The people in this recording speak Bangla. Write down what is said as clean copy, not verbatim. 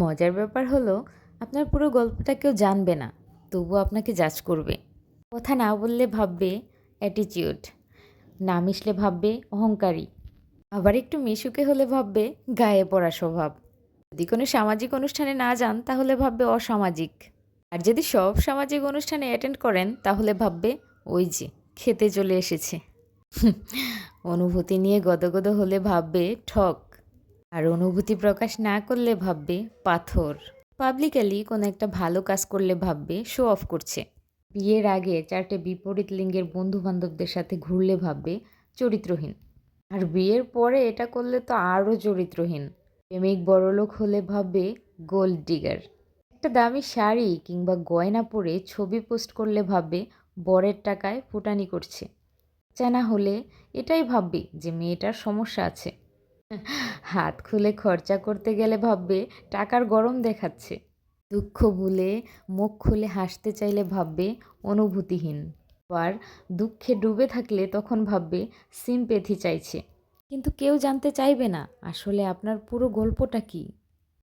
মজার ব্যাপার হলো আপনার পুরো গল্পটা কেউ জানবে না, তবুও আপনাকে জাজ করবে। কথা না বললে ভাববে অ্যাটিটিউড, না মিশলে ভাববে অহংকারী, আবার একটু মিশুকে হলে ভাববে গায়ে পড়া স্বভাব। যদি কোনো সামাজিক অনুষ্ঠানে না যান তাহলে ভাববে অসামাজিক। আর যদি সব সামাজিক অনুষ্ঠানে অ্যাটেন্ড করেন তাহলে ভাববে ওই যে খেতে চলে এসেছে। অনুভূতি নিয়ে গদগদ হলে ভাববে ঠক, আর অনুভূতি প্রকাশ না করলে ভাববে পাথর। পাবলিকালি কোনো একটা ভালো কাজ করলে ভাববে শো অফ করছে। বিয়ের আগে 4টে বিপরীত লিঙ্গের বন্ধু বান্ধবদের সাথে ঘুরলে ভাববে চরিত্রহীন। আর বিয়ের পরে এটা করলে তো আরও চরিত্রহীন। প্রেমিক বড়লোক হলে ভাববে গোল্ড ডিগার। একটা দামি শাড়ি কিংবা গয়না পরে ছবি পোস্ট করলে ভাববে বরের টাকায় ফুটানি করছে। চেনা হলে এটাই ভাববে যে মেয়েটার সমস্যা আছে। হাত খুলে খরচা করতে গেলে ভাববে টাকার গরম দেখাচ্ছে। দুঃখ ভুলে মুখ খুলে হাসতে চাইলে ভাববে অনুভূতিহীন। আবার দুঃখে ডুবে থাকলে তখন ভাববে সিম্প্যাথি চাইছে। কিন্তু কেউ জানতে চাইবে না আসলে আপনার পুরো গল্পটা কী।